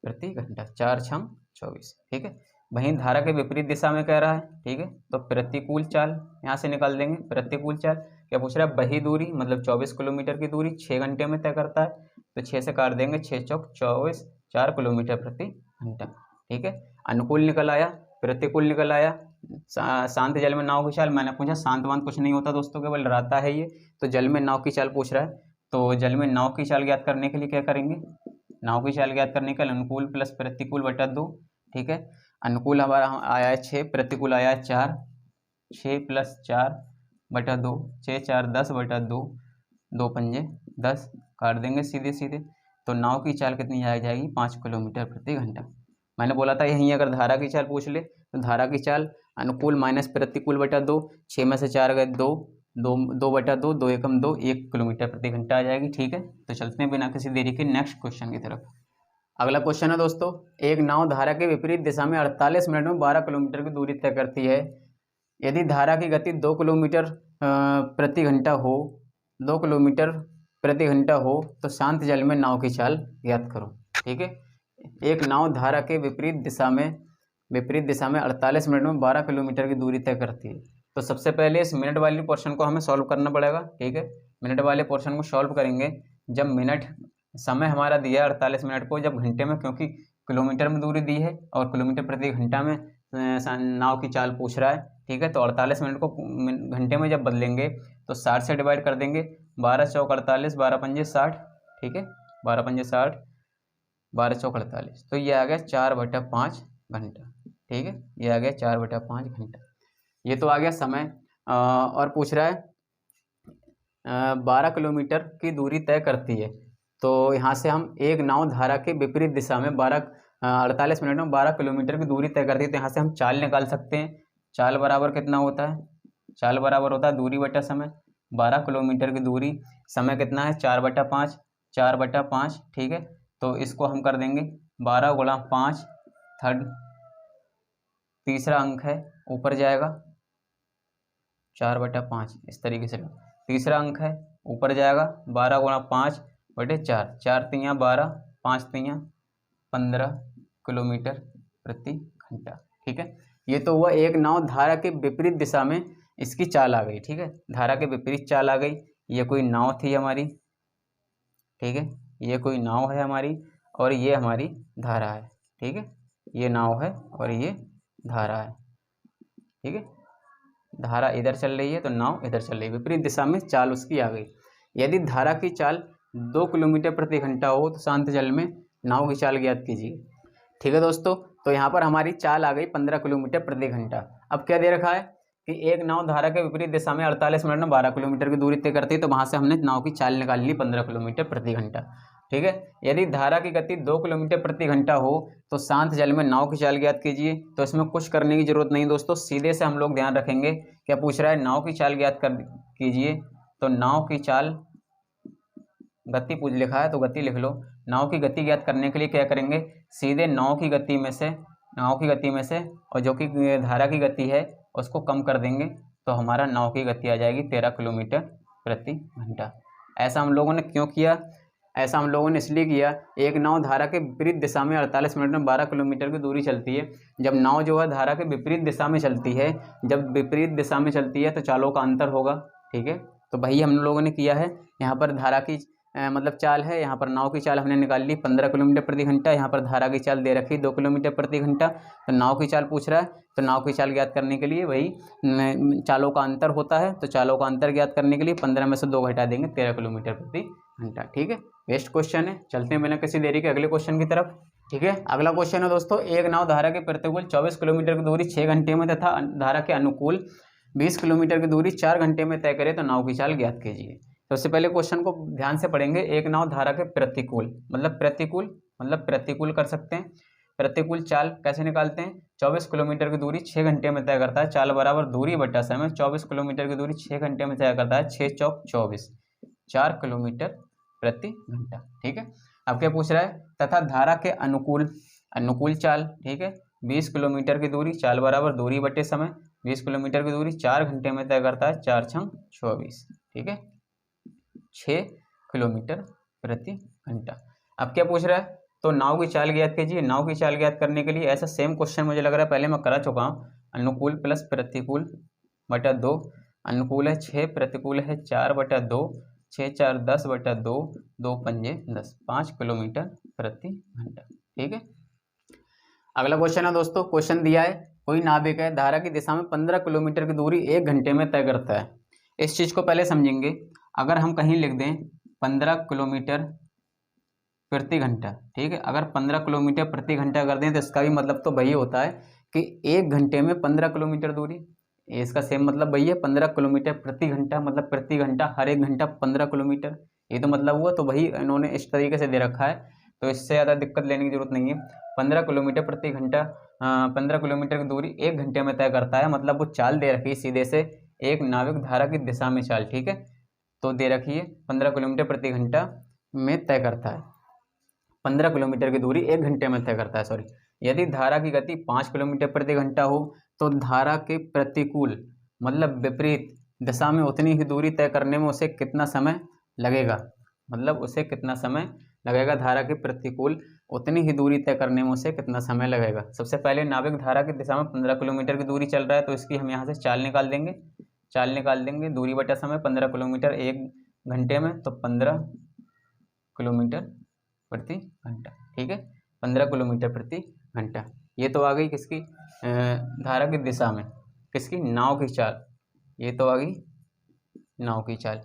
प्रति घंटा, 4 छम 24, ठीक है। वहीं धारा के विपरीत दिशा में कह रहा है, ठीक है, तो प्रतिकूल चाल यहाँ से निकाल देंगे, प्रतिकूल चाल क्या पूछ रहा है, वही दूरी मतलब 24 किलोमीटर की दूरी 6 घंटे में तय करता है, तो 6 से काट देंगे, 6 चौक 24, 4 किलोमीटर प्रति घंटा, ठीक है। अनुकूल निकल आया, प्रतिकूल निकल आया। शांत जल में नाव की चाल, मैंने पूछा शांत वांत कुछ नहीं होता दोस्तों, केवल रहता है ये, तो जल में नाव की चाल पूछ रहा है, तो जल में नाव की चाल ज्ञात करने के लिए क्या करेंगे, नाव की चाल ज्ञात करने के लिए अनुकूल प्लस प्रतिकूल बटा 2, ठीक है। अनुकूल हमारा आया है 6, प्रतिकूल आया है 4, 6 प्लस 4 बटा 2, 6 4 10 बटा 2, 2 पंजे 10, काट देंगे सीधे सीधे, तो नाव की चाल कितनी आ जाएगी, 5 किलोमीटर प्रति घंटा। मैंने बोला था यहीं अगर धारा की चाल पूछ ले, तो धारा की चाल अनुकूल माइनस प्रतिकूल बटा 2, 6 में से 4 गए 2, 2 बटा 2, 2 एकम 2, 1 किलोमीटर प्रति घंटा आ जाएगी, ठीक है। तो चलते हैं बिना किसी देरी के नेक्स्ट क्वेश्चन की तरफ। अगला क्वेश्चन है दोस्तों, एक नाव धारा के विपरीत दिशा में 48 मिनट में 12 किलोमीटर की दूरी तय करती है। यदि धारा की गति 2 किलोमीटर प्रति घंटा हो, 2 किलोमीटर प्रति घंटा हो, तो शांत जल में नाव की चाल ज्ञात करो, ठीक है। एक नाव धारा के विपरीत दिशा में 48 मिनट में 12 किलोमीटर की दूरी तय करती है, तो सबसे पहले इस मिनट वाली पोर्शन को हमें सॉल्व करना पड़ेगा, ठीक है। मिनट वाले पोर्शन को सॉल्व करेंगे, जब मिनट समय हमारा दिया है 48 मिनट को, जब घंटे में, क्योंकि किलोमीटर में दूरी दी है और किलोमीटर प्रति घंटा में नाव की चाल पूछ रहा है, ठीक है। तो 48 मिनट को घंटे में जब बदलेंगे तो 60 से डिवाइड कर देंगे, 12 चौक 48, 12 पंजे 60, ठीक है, 12 पंजे 60, 12 चौक 48, तो ये आ गया 4/5 घंटा, ठीक है, ये आ गया 4/5 घंटा। ये तो आ गया समय, और पूछ रहा है 12 किलोमीटर की दूरी तय करती है, तो यहाँ से हम एक नाव धारा के विपरीत दिशा में 48 मिनट में 12 किलोमीटर की दूरी तय करती है, तो यहाँ से हम चाल निकाल सकते हैं। चाल बराबर कितना होता है, चाल बराबर होता है दूरी बटा समय, 12 किलोमीटर की दूरी, समय कितना है 4/5, 4/5, ठीक है। तो इसको हम कर देंगे 12 गुणा 5, थर्ड तीसरा अंक है ऊपर जाएगा 4/5, इस तरीके से तीसरा अंक है ऊपर जाएगा 12 गुणा 5/4, 4 तियाँ 12, 5 तियाँ 15 किलोमीटर प्रति घंटा। ठीक है, ये तो हुआ एक नाव धारा के विपरीत दिशा में इसकी चाल आ गई। ठीक है, धारा के विपरीत चाल आ गई। ये कोई नाव थी हमारी, ठीक है, ये कोई नाव है हमारी और ये हमारी धारा है। ठीक है, ये नाव है और ये धारा है। ठीक है, धारा इधर चल रही है तो नाव इधर चल रही है, विपरीत दिशा में चाल उसकी आ गई। यदि धारा की चाल 2 किलोमीटर प्रति घंटा हो तो शांत जल में नाव की चाल ज्ञात कीजिए। ठीक है दोस्तों, तो यहाँ पर हमारी चाल आ गई 15 किलोमीटर प्रति घंटा। अब क्या दे रखा है कि एक नाव धारा के विपरीत दिशा में 48 मिनट में 12 किलोमीटर की दूरी तय करती है, तो वहाँ से हमने नाव की चाल निकाल ली 15 किलोमीटर प्रति घंटा। ठीक है, यदि धारा की गति 2 किलोमीटर प्रति घंटा हो तो शांत जल में नाव की चाल ज्ञात कीजिए। तो इसमें कुछ करने की जरूरत नहीं दोस्तों, सीधे से हम लोग ध्यान रखेंगे। क्या पूछ रहा है, नाव की चाल ज्ञात कर कीजिए। तो नाव की चाल, गति पूछ लिखा है तो गति लिख लो। नाव की गति ज्ञात करने के लिए क्या करेंगे, सीधे नाव की गति में से और जो कि धारा की गति है उसको कम कर देंगे तो हमारा नाव की गति आ जाएगी 13 किलोमीटर प्रति घंटा। ऐसा हम लोगों ने क्यों किया, ऐसा हम लोगों ने इसलिए किया, एक नाव धारा के विपरीत दिशा में 48 मिनट में 12 किलोमीटर की दूरी चलती है। जब नाव जो है धारा के विपरीत दिशा में चलती है, जब विपरीत दिशा में चलती है तो चालों का अंतर होगा। ठीक है, तो वही हम लोगों ने किया है। यहाँ पर धारा की मतलब चाल है, यहाँ पर नाव की चाल हमने निकाल ली 15 किलोमीटर प्रति घंटा। यहाँ पर धारा की चाल दे रखी 2 किलोमीटर प्रति घंटा। तो नाव की चाल पूछ रहा है, तो नाव की चाल ज्ञात करने के लिए वही चालों का अंतर होता है। तो चालों का अंतर ज्ञात करने के लिए 15 में से 2 घटा देंगे, 13 किलोमीटर प्रति घंटा। ठीक है, बेस्ट क्वेश्चन है। चलते हैं बिना किसी देरी के अगले क्वेश्चन की तरफ। ठीक है, अगला क्वेश्चन है दोस्तों, एक नाव धारा के प्रतिकूल 24 किलोमीटर की दूरी 6 घंटे में तथा धारा के अनुकूल 20 किलोमीटर की दूरी 4 घंटे में तय करे तो नाव की चाल ज्ञात कीजिए। सबसे पहले क्वेश्चन को ध्यान से पढ़ेंगे। एक नाव धारा के प्रतिकूल मतलब प्रतिकूल कर सकते हैं। प्रतिकूल चाल कैसे निकालते हैं, 24 किलोमीटर की दूरी 6 घंटे में तय करता है। चाल बराबर दूरी बटा समय, 24 किलोमीटर की दूरी 6 घंटे में तय करता है, 6 चौक 24, 4 किलोमीटर प्रति घंटा। ठीक है, अब क्या पूछ रहा है, तथा धारा के अनुकूल चाल। ठीक है, 20 किलोमीटर की दूरी, चाल बराबर दूरी बटे समय, 20 किलोमीटर की दूरी 4 घंटे में तय करता है, 4 छंग 24। ठीक है, 6 किलोमीटर प्रति घंटा। अब क्या पूछ रहा है, तो नाव की चाल ज्ञात कीजिए। नाव की चाल ज्ञात करने के लिए ऐसा सेम क्वेश्चन मुझे लग रहा है पहले मैं करा चुका हूँ। अनुकूल प्लस प्रतिकूल बटा 2, अनुकूल है 6, प्रतिकूल है 4/2, 6 4 10/2, 2 पंजे 10, 5 किलोमीटर प्रति घंटा। ठीक है, अगला क्वेश्चन है दोस्तों, क्वेश्चन दिया है कोई नाविक है धारा की दिशा में 15 किलोमीटर की दूरी 1 घंटे में तय करता है। इस चीज को पहले समझेंगे। अगर हम कहीं लिख दें 15 किलोमीटर प्रति घंटा, ठीक है, अगर 15 किलोमीटर प्रति घंटा कर दें तो इसका भी मतलब तो वही होता है कि 1 घंटे में 15 किलोमीटर दूरी, इसका सेम मतलब वही है। 15 किलोमीटर प्रति घंटा मतलब प्रति घंटा, हर 1 घंटा 15 किलोमीटर, ये तो मतलब हुआ। तो वही इन्होंने इस तरीके से दे रखा है, तो इससे ज़्यादा दिक्कत लेने की जरूरत नहीं है। 15 किलोमीटर प्रति घंटा, 15 किलोमीटर की दूरी 1 घंटे में तय करता है, मतलब वो चाल दे रखी है सीधे से एक नाविक धारा की दिशा में चाल। ठीक है, तो दे रखी है 15 किलोमीटर प्रति घंटा में तय करता है, 15 किलोमीटर की दूरी 1 घंटे में तय करता है, सॉरी। यदि धारा की गति 5 किलोमीटर प्रति घंटा हो तो धारा के प्रतिकूल मतलब विपरीत दिशा में उतनी ही दूरी तय करने में उसे कितना समय लगेगा, मतलब उसे कितना समय लगेगा, धारा के प्रतिकूल उतनी ही दूरी तय करने में उसे कितना समय लगेगा। सबसे पहले नाविक धारा की दिशा में 15 किलोमीटर की दूरी चल रहा है, तो इसकी हम यहाँ से चाल निकाल देंगे, दूरी बटा समय, 15 किलोमीटर 1 घंटे में, तो 15 किलोमीटर प्रति घंटा। ठीक है, 15 किलोमीटर प्रति घंटा। ये तो आ गई किसकी, धारा की दिशा में, किसकी, नाव की चाल। ये तो आ गई नाव की चाल।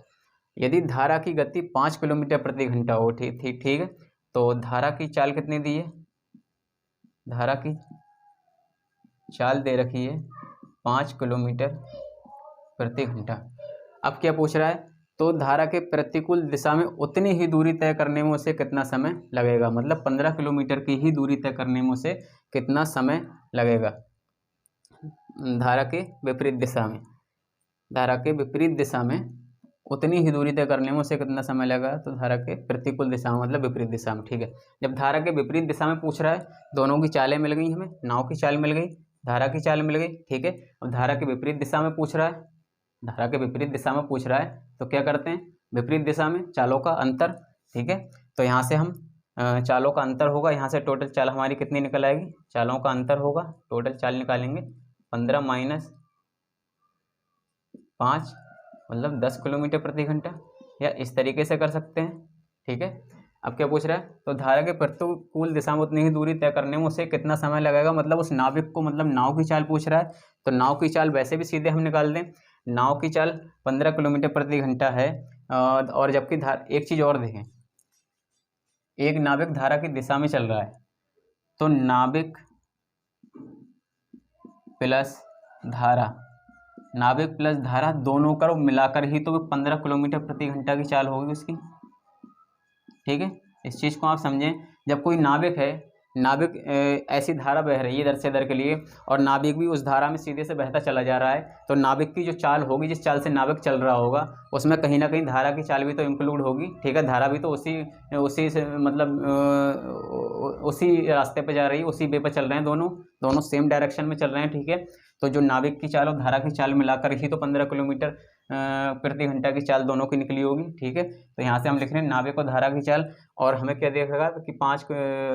यदि धारा की गति 5 किलोमीटर प्रति घंटा हो, ठीक है, तो धारा की चाल कितनी दी है, धारा की चाल दे रखी है 5 किलोमीटर प्रति घंटा। अब क्या पूछ रहा है, तो धारा के प्रतिकूल दिशा में उतनी ही दूरी तय करने में उसे कितना समय लगेगा, मतलब 15 किलोमीटर की ही दूरी तय करने में उसे कितना समय लगेगा धारा के विपरीत दिशा में, धारा के विपरीत दिशा में उतनी ही दूरी तय करने में उसे कितना समय लगेगा, तो धारा के प्रतिकूल दिशा में मतलब विपरीत दिशा में। ठीक है, जब धारा के विपरीत दिशा में पूछ रहा है, दोनों की चालें मिल गई, हमें नाव की चाल मिल गई, धारा की चाल मिल गई। ठीक है, अब धारा के विपरीत दिशा में पूछ रहा है, धारा के विपरीत दिशा में पूछ रहा है तो क्या करते हैं, विपरीत दिशा में चालों का अंतर, ठीक है। तो यहाँ से हम चालों का अंतर होगा, यहाँ से टोटल चाल हमारी कितनी निकल आएगी, चालों का अंतर होगा, टोटल चाल निकालेंगे 15 माइनस 5 मतलब 10 किलोमीटर प्रति घंटा, या इस तरीके से कर सकते हैं, ठीक है। अब क्या पूछ रहा है, तो धारा के प्रतिकूल दिशा में उतनी ही दूरी तय करने में उसे कितना समय लगेगा, मतलब उस नाविक को, मतलब नाव की चाल पूछ रहा है। तो नाव की चाल वैसे भी सीधे हम निकाल दें, नाव की चाल 15 किलोमीटर प्रति घंटा है, और जबकि एक चीज़ और देखें, एक नाविक धारा की दिशा में चल रहा है, तो नाविक प्लस धारा, नाविक प्लस धारा दोनों का मिलाकर ही तो 15 किलोमीटर प्रति घंटा की चाल होगी उसकी, ठीक है। इस चीज़ को आप समझें, जब कोई नाविक है, नाविक ऐसी धारा बह रही है इधर से इधर के लिए, और नाविक भी उस धारा में सीधे से बहता चला जा रहा है, तो नाविक की जो चाल होगी, जिस चाल से नाविक चल रहा होगा, उसमें कहीं ना कहीं धारा की चाल भी तो इंक्लूड होगी, ठीक है। धारा भी तो उसी से मतलब उसी रास्ते पे जा रही है, उसी वे पे चल रहे हैं, दोनों सेम डायरेक्शन में चल रहे हैं, ठीक है। तो जो नाविक की चाल और धारा की चाल मिलाकर ही तो 15 किलोमीटर प्रति घंटा की चाल दोनों की निकली होगी, ठीक है। तो यहाँ से हम लिख रहे हैं नाविक और धारा की चाल, और हमें क्या देखेगा कि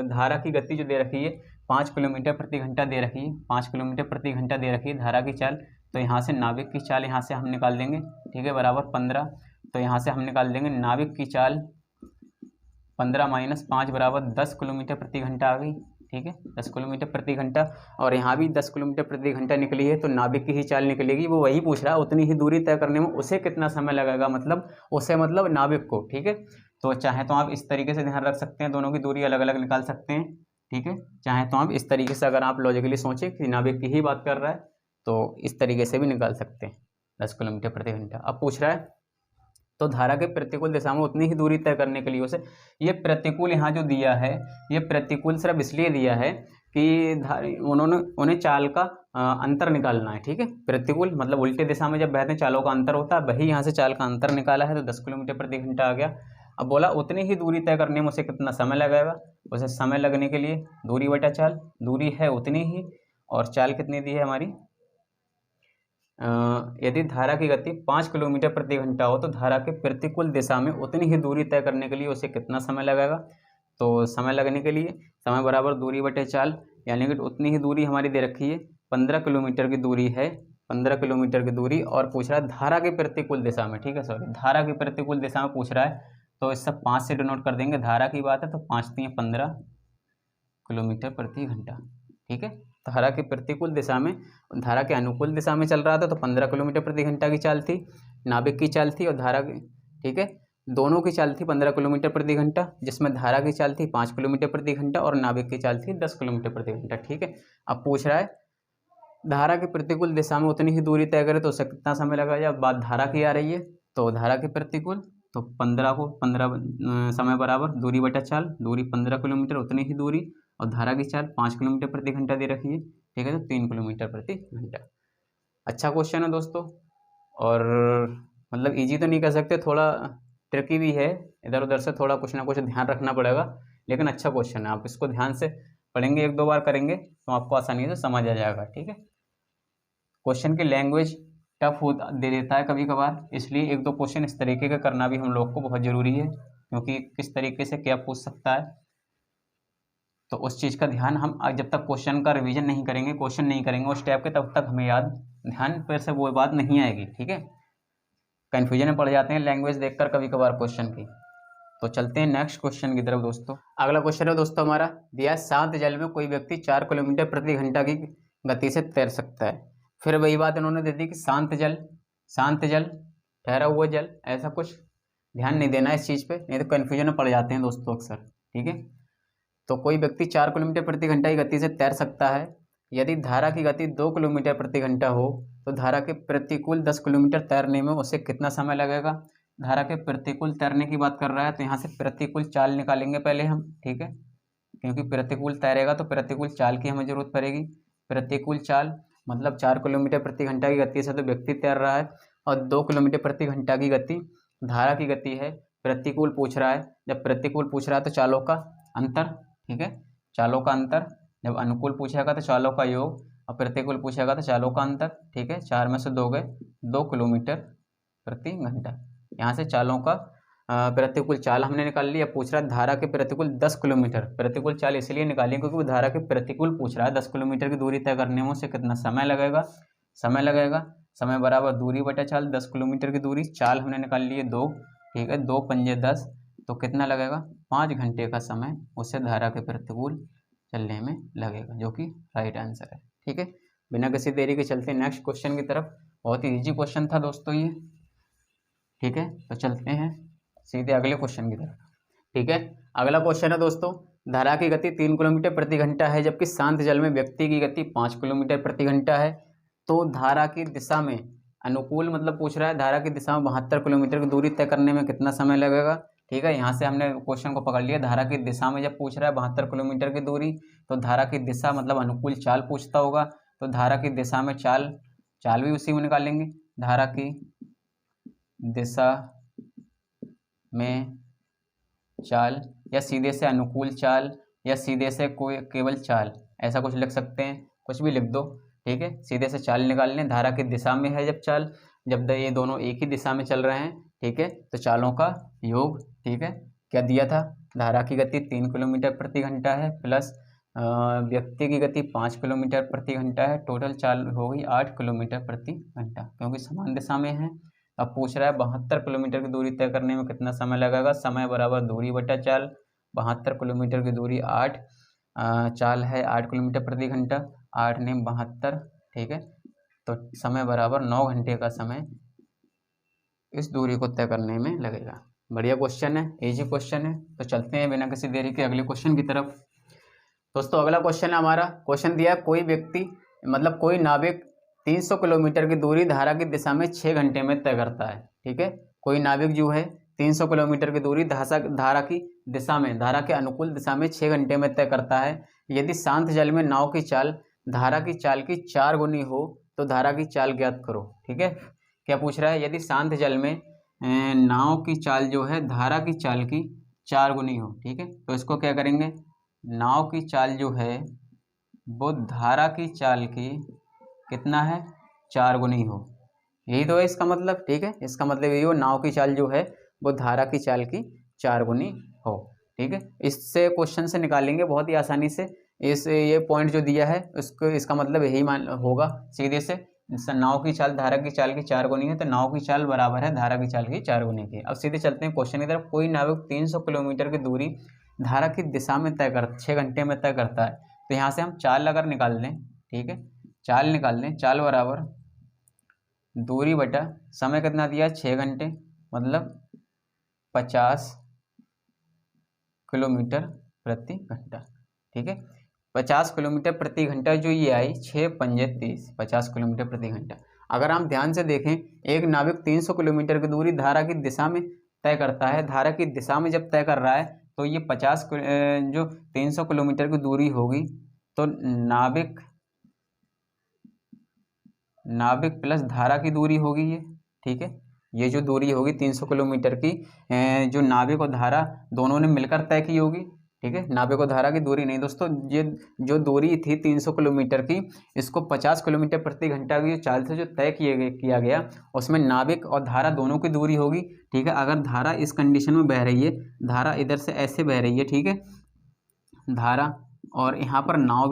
धारा की गति जो दे रखी है 5 किलोमीटर प्रति घंटा दे रखी है, 5 किलोमीटर प्रति घंटा दे रखी है धारा की चाल। तो यहाँ से नाविक की चाल यहाँ से हम निकाल देंगे, ठीक है, बराबर 15। तो यहाँ से हम निकाल देंगे नाविक की चाल 15 माइनस 5 बराबर 10 किलोमीटर प्रति घंटा आ गई, ठीक है, 10 किलोमीटर प्रति घंटा। और यहाँ भी 10 किलोमीटर प्रति घंटा निकली है, तो नाविक की ही चाल निकलेगी, वो वही पूछ रहा है उतनी ही दूरी तय करने में उसे कितना समय लगेगा, मतलब उसे मतलब नाविक को, ठीक है। तो चाहे तो आप इस तरीके से ध्यान रख सकते हैं, दोनों की दूरी अलग अलग निकाल सकते हैं, ठीक है। चाहे तो आप इस तरीके से, अगर आप लॉजिकली सोचें कि नाविक की ही बात कर रहा है, तो इस तरीके से भी निकाल सकते हैं 10 किलोमीटर प्रति घंटा। अब पूछ रहा है तो धारा के प्रतिकूल दिशा में उतनी ही दूरी तय करने के लिए उसे, ये प्रतिकूल यहाँ जो दिया है, ये प्रतिकूल सिर्फ इसलिए दिया है कि उन्हें चाल का अंतर निकालना है, ठीक है। प्रतिकूल मतलब उल्टे दिशा में जब बहते हैं चालों का अंतर होता है, वही यहाँ से चाल का अंतर निकाला है, तो 10 किलोमीटर प्रति घंटा आ गया। अब बोला उतनी ही दूरी तय करने में उसे कितना समय लगेगा, उसे समय लगने के लिए दूरी बटा चाल, दूरी है उतनी ही और चाल कितनी दी है हमारी, यदि धारा की गति 5 किलोमीटर प्रति घंटा हो तो धारा के प्रतिकूल दिशा में उतनी ही दूरी तय करने के लिए उसे कितना समय लगेगा। तो समय लगने के लिए समय बराबर दूरी बटे चाल, यानी कि उतनी ही दूरी हमारी दे रखी है, 15 किलोमीटर की दूरी है, 15 किलोमीटर की दूरी, और पूछ रहा है धारा के प्रतिकूल दिशा में, ठीक है, सॉरी धारा की प्रतिकूल दिशा में पूछ रहा है, तो इस सब 5 से डिनोट कर देंगे, धारा की बात है तो 5 3 15 किलोमीटर प्रति घंटा, ठीक है। धारा के प्रतिकूल दिशा में, धारा के अनुकूल दिशा में चल रहा था तो 15 किलोमीटर प्रति घंटा की चाल थी, नाविक की चाल थी, और धारा की, ठीक है, दोनों की चाल थी 15 किलोमीटर प्रति घंटा, जिसमें धारा की चाल थी 5 किलोमीटर प्रति घंटा और नाविक की चाल थी 10 किलोमीटर प्रति घंटा, ठीक है। अब पूछ रहा है धारा के प्रतिकूल दिशा में उतनी ही दूरी तय करे तो उसे कितना समय लगेगा। जब बात धारा की आ रही है तो धारा के प्रतिकूल, तो 15 समय बराबर दूरी बटा चाल, दूरी 15 किलोमीटर उतनी ही दूरी, और धारा की चाल 5 किलोमीटर प्रति घंटा दे रखी है, ठीक है, तो 3 किलोमीटर प्रति घंटा। अच्छा क्वेश्चन है दोस्तों, और मतलब इजी तो नहीं कह सकते, थोड़ा ट्रिकी भी है, इधर उधर से थोड़ा कुछ ना कुछ ध्यान रखना पड़ेगा, लेकिन अच्छा क्वेश्चन है। आप इसको ध्यान से पढ़ेंगे, 1-2 बार करेंगे तो आपको आसानी से समझ आ जाएगा, ठीक है। क्वेश्चन की लैंग्वेज टफ दे देता है कभी कभार, इसलिए 1-2 क्वेश्चन इस तरीके का करना भी हम लोग को बहुत ज़रूरी है, क्योंकि किस तरीके से क्या पूछ सकता है, तो उस चीज़ का ध्यान हम जब तक क्वेश्चन का रिवीजन नहीं करेंगे, क्वेश्चन नहीं करेंगे उस टाइप के, तब तक हमें याद ध्यान पर से वो बात नहीं आएगी, ठीक है। कन्फ्यूजन में पड़ जाते हैं लैंग्वेज देखकर कभी कभार क्वेश्चन की। तो चलते हैं नेक्स्ट क्वेश्चन की तरफ दोस्तों। अगला क्वेश्चन है दोस्तों हमारा, दिया शांत जल में कोई व्यक्ति 4 किलोमीटर प्रति घंटा की गति से तैर सकता है। फिर वही बात इन्होंने दे दी कि शांत जल, ठहरा हुआ जल, ऐसा कुछ ध्यान नहीं देना इस चीज़ पे, नहीं तो कन्फ्यूजन में पड़ जाते हैं दोस्तों अक्सर, ठीक है। तो कोई व्यक्ति 4 किलोमीटर प्रति घंटा की गति से तैर सकता है यदि धारा की गति 2 किलोमीटर प्रति घंटा हो, तो धारा के प्रतिकूल 10 किलोमीटर तैरने में उसे कितना समय लगेगा। धारा के प्रतिकूल तैरने की बात कर रहा है, तो यहाँ से प्रतिकूल चाल निकालेंगे पहले हम, ठीक है, क्योंकि प्रतिकूल तैरेगा तो प्रतिकूल चाल की हमें ज़रूरत पड़ेगी। प्रतिकूल चाल मतलब 4 किलोमीटर प्रति घंटा की गति से तो व्यक्ति तैर रहा है, और 2 किलोमीटर प्रति घंटा की गति धारा की गति है। प्रतिकूल पूछ रहा है, जब प्रतिकूल पूछ रहा है तो चालों का अंतर, ठीक है, चालों का अंतर, जब अनुकूल पूछेगा तो चालों का योग, और प्रतिकूल पूछेगा तो चालों का अंतर, ठीक है, 4 में से 2 गए 2 किलोमीटर प्रति घंटा। यहाँ से चालों का प्रतिकूल चाल हमने निकाल ली। अब पूछ रहा है धारा के प्रतिकूल 10 किलोमीटर। प्रतिकूल चाल इसलिए निकाली क्योंकि वो धारा के प्रतिकूल पूछ रहा है। 10 किलोमीटर की दूरी तय करने में उसे कितना समय लगेगा, समय बराबर दूरी बटा चाल। 10 किलोमीटर की दूरी, चाल हमने निकाल ली है 2, ठीक है, 2 पंजे 10, तो कितना लगेगा 5 घंटे का समय उसे धारा के प्रतिकूल चलने में लगेगा, जो कि राइट आंसर है। ठीक है, बिना किसी देरी के चलते नेक्स्ट क्वेश्चन की तरफ। बहुत ही इजी क्वेश्चन था दोस्तों ये। ठीक है, तो चलते हैं सीधे अगले क्वेश्चन की तरफ। ठीक है, अगला क्वेश्चन है दोस्तों, धारा की गति 3 किलोमीटर प्रति घंटा है जबकि शांत जल में व्यक्ति की गति 5 किलोमीटर प्रति घंटा है, तो धारा की दिशा में अनुकूल मतलब पूछ रहा है धारा की दिशा में 72 किलोमीटर की दूरी तय करने में कितना समय लगेगा। ठीक है, यहाँ से हमने क्वेश्चन को पकड़ लिया। धारा की दिशा में जब पूछ रहा है 72 किलोमीटर की दूरी, तो धारा की दिशा मतलब अनुकूल चाल पूछता होगा, तो धारा की दिशा में चाल भी उसी में निकालेंगे। धारा की दिशा में चाल, या सीधे से अनुकूल चाल, या सीधे से कोई केवल चाल, ऐसा कुछ लिख सकते हैं, कुछ भी लिख दो। ठीक है, सीधे से चाल निकाल लें। धारा की दिशा में है जब चाल, जब ये दोनों एक ही दिशा में चल रहे हैं, ठीक है, तो चालों का योग। ठीक है, क्या दिया था, धारा की गति 3 किलोमीटर प्रति घंटा है प्लस व्यक्ति की गति 5 किलोमीटर प्रति घंटा है, टोटल चाल हो गई 8 किलोमीटर प्रति घंटा, क्योंकि समान दिशा में है। अब पूछ रहा है 72 किलोमीटर की दूरी तय करने में कितना समय लगेगा। समय बराबर दूरी बटा चाल। 72 किलोमीटर की दूरी 8, चाल है 8 किलोमीटर प्रति घंटा, 8 ने 72, ठीक है, तो समय बराबर 9 घंटे का समय इस दूरी को तय करने में लगेगा। बढ़िया क्वेश्चन है, इजी क्वेश्चन है। तो चलते हैं बिना किसी देरी के अगले क्वेश्चन की तरफ। दोस्तों अगला क्वेश्चन है हमारा, क्वेश्चन दिया है कोई व्यक्ति मतलब कोई नाविक 300 किलोमीटर की दूरी धारा की दिशा में 6 घंटे में तय करता है। ठीक है, कोई नाविक जो है 300 किलोमीटर की दूरी धारा की दिशा में, धारा के अनुकूल दिशा में 6 घंटे में तय करता है। यदि शांत जल में नाव की चाल धारा की चाल की 4 गुनी हो तो धारा की चाल ज्ञात करो। ठीक है, क्या पूछ रहा है, यदि शांत जल में नाव की चाल जो है धारा की चाल की 4 गुनी हो। ठीक है, तो इसको क्या करेंगे, नाव की चाल जो है वो धारा की चाल की कितना है 4 गुनी हो, यही तो है इसका मतलब। ठीक है, इसका मतलब यही हो, नाव की चाल जो है वो धारा की चाल की 4 गुनी हो। ठीक है, इससे क्वेश्चन से निकालेंगे बहुत ही आसानी से। ये पॉइंट जो दिया है उसको, इसका मतलब यही मान होगा सीधे से, नाव की चाल धारा की चाल की 4 गुनी है, तो नाव की चाल बराबर है धारा की चाल की 4 गुनी की। अब सीधे चलते हैं क्वेश्चन की तरफ। कोई नाविक 300 किलोमीटर की दूरी धारा की दिशा में 6 घंटे में तय करता है, तो यहाँ से हम चाल अगर निकाल लें, ठीक है, चाल निकाल लें, चाल बराबर दूरी बटा समय कितना दिया है 6 घंटे, मतलब 50 किलोमीटर प्रति घंटा। ठीक है, 50 किलोमीटर प्रति घंटा जो ये आई 6 पंजे 30, 50 किलोमीटर प्रति घंटा। अगर हम ध्यान से देखें, एक नाविक 300 किलोमीटर की दूरी धारा की दिशा में तय करता है, धारा की दिशा में जब तय कर रहा है तो ये 50 जो 300 किलोमीटर की दूरी होगी, तो नाविक प्लस धारा की दूरी होगी ये। ठीक है, ये जो दूरी होगी 300 किलोमीटर की, जो नाविक और धारा दोनों ने मिलकर तय की होगी। ठीक है, नाविक और धारा की दूरी नहीं दोस्तों, ये जो दूरी थी 300 किलोमीटर की, इसको 50 किलोमीटर प्रति घंटा की चाल से जो तय किया गया, उसमें नाविक और धारा दोनों की दूरी होगी। ठीक है, अगर धारा इस कंडीशन में बह रही है, धारा इधर से ऐसे बह रही है, ठीक है, धारा, और यहाँ पर नाव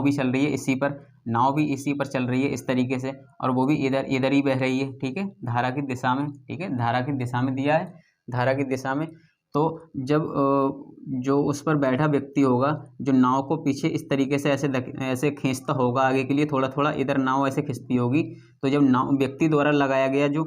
भी चल रही है इसी पर, नाव भी इसी पर चल रही है इस तरीके से, और वो भी इधर ही बह रही है। ठीक है, धारा की दिशा में। ठीक है, धारा की दिशा में दिया है, धारा की दिशा में। तो जब जो उस पर बैठा व्यक्ति होगा, जो नाव को पीछे इस तरीके से ऐसे खींचता होगा आगे के लिए, थोड़ा थोड़ा इधर नाव ऐसे खींचती होगी, तो जब नाव व्यक्ति द्वारा लगाया गया जो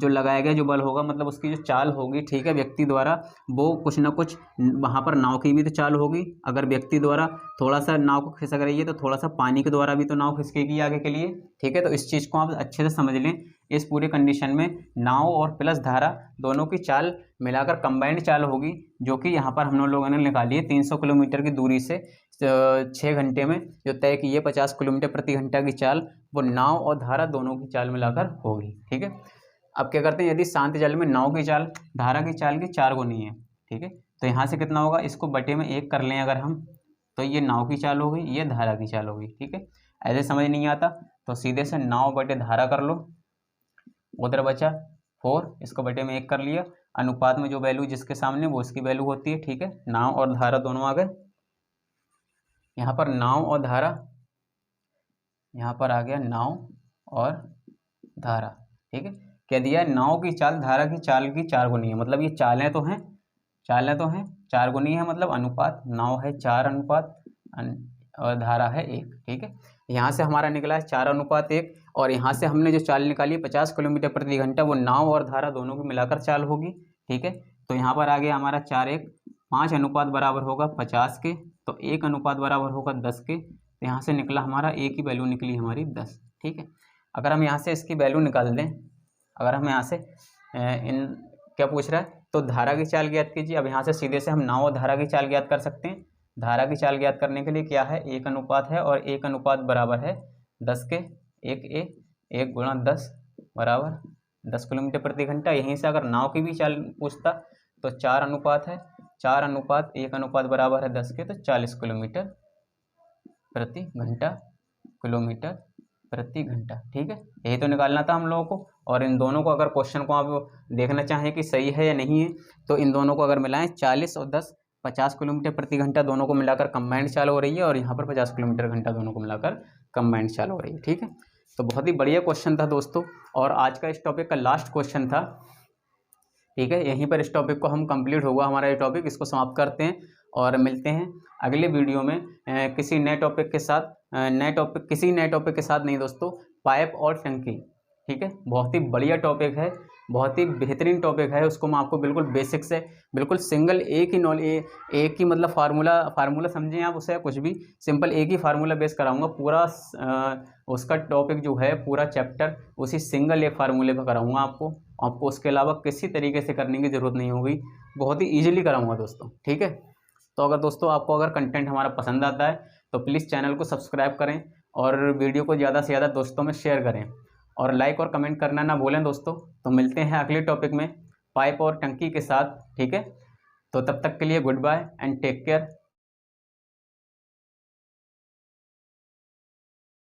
लगाया गया जो बल होगा, मतलब उसकी जो चाल होगी, ठीक है, व्यक्ति द्वारा, वो कुछ ना कुछ वहाँ पर नाव की भी तो चाल होगी। अगर व्यक्ति द्वारा थोड़ा सा नाव को खिसक रही है, तो थोड़ा सा पानी के द्वारा भी तो नाव खिसकेगी आगे के लिए। ठीक है, तो इस चीज़ को आप अच्छे से समझ लें। इस पूरे कंडीशन में नाव और प्लस धारा दोनों की चाल मिलाकर कंबाइंड चाल होगी, जो कि यहाँ पर हम लोगों ने निकाली है 300 किलोमीटर की दूरी से 6 घंटे में जो तय की है 50 किलोमीटर प्रति घंटा की चाल, वो नाव और धारा दोनों की चाल मिलाकर होगी। ठीक है, अब क्या करते हैं, यदि शांत जल में नाव की चाल धारा की चाल की 4 गुनी है, ठीक है, तो यहाँ से कितना होगा, इसको बटे में 1 कर लें अगर हम, तो ये नाव की चाल हो गई, ये धारा की चाल हो गई। ठीक है, ऐसे समझ नहीं आता तो सीधे से नाव बटे धारा कर लो, उधर बचा 4, इसको बटे में 1 कर लिया, अनुपात में जो वैल्यू जिसके सामने वो इसकी वैल्यू होती है। ठीक है, नाव और धारा दोनों आ गए, यहाँ पर नाव और धारा, यहाँ पर आ गया नाव और धारा। ठीक है, क्या दिया है, नाव की चाल धारा की चाल की 4 गुनी है, मतलब ये चालें तो हैं 4 गुनी है, मतलब अनुपात, नाव है 4 अनुपात और धारा है 1। ठीक है, यहाँ से हमारा निकला है 4 अनुपात 1, और यहाँ से हमने जो चाल निकाली 50 किलोमीटर प्रति घंटा, वो नाव और धारा दोनों की मिलाकर चाल होगी। ठीक है, तो यहाँ पर आ गया हमारा 4 1, 5 अनुपात बराबर होगा 50 के, तो 1 अनुपात बराबर होगा 10 के, तो यहाँ से निकला हमारा ए की वैल्यू निकली हमारी 10। ठीक है, अगर हम यहाँ से इसकी वैल्यू निकाल दें, अगर हम यहाँ से इन क्या पूछ रहा है, तो धारा की चाल ज्ञात कीजिए। अब यहाँ से सीधे से हम नाव और धारा की चाल ज्ञात कर सकते हैं। धारा की चाल ज्ञात करने के लिए क्या है, 1 अनुपात है, और 1 अनुपात बराबर है 10 के, 1 गुणा 10 बराबर 10 किलोमीटर प्रति घंटा। यहीं से अगर नाव की भी चाल पूछता तो 4 अनुपात है, 4 अनुपात 1 अनुपात बराबर है 10 के, तो 40 किलोमीटर प्रति घंटा, किलोमीटर प्रति घंटा। ठीक है, यही तो निकालना था हम लोगों को। और इन दोनों को अगर क्वेश्चन को आप देखना चाहें कि सही है या नहीं है, तो इन दोनों को अगर मिलाएं 40 और 10 50 किलोमीटर प्रति घंटा दोनों को मिलाकर कंबाइंड चाल हो रही है, और यहाँ पर 50 किलोमीटर घंटा दोनों को मिलाकर कंबाइंड चाल हो रही है। ठीक है, तो बहुत ही बढ़िया क्वेश्चन था दोस्तों, और आज का इस टॉपिक का लास्ट क्वेश्चन था। ठीक है, यहीं पर इस टॉपिक को हम कंप्लीट होगा हमारा ये टॉपिक, इसको समाप्त करते हैं और मिलते हैं अगले वीडियो में किसी नए टॉपिक के साथ, किसी नए टॉपिक के साथ नहीं दोस्तों, पाइप और टंकी। ठीक है, बहुत ही बढ़िया टॉपिक है, बहुत ही बेहतरीन टॉपिक है, उसको मैं आपको बिल्कुल बेसिक से, बिल्कुल सिंगल एक ही मतलब फार्मूला समझें आप उसे, कुछ भी सिंपल एक ही फार्मूला बेस कराऊंगा पूरा, उसका टॉपिक जो है पूरा चैप्टर उसी सिंगल एक फार्मूले पर कराऊंगा आपको उसके अलावा किसी तरीके से करने की ज़रूरत नहीं होगी, बहुत ही ईजिली कराऊंगा दोस्तों। ठीक है, तो अगर दोस्तों आपको अगर कंटेंट हमारा पसंद आता है तो प्लीज़ चैनल को सब्सक्राइब करें, और वीडियो को ज़्यादा से ज़्यादा दोस्तों में शेयर करें, और लाइक और कमेंट करना ना भूलें दोस्तों। तो मिलते हैं अगले टॉपिक में पाइप और टंकी के साथ। ठीक है, तो तब तक के लिए goodbye and take care.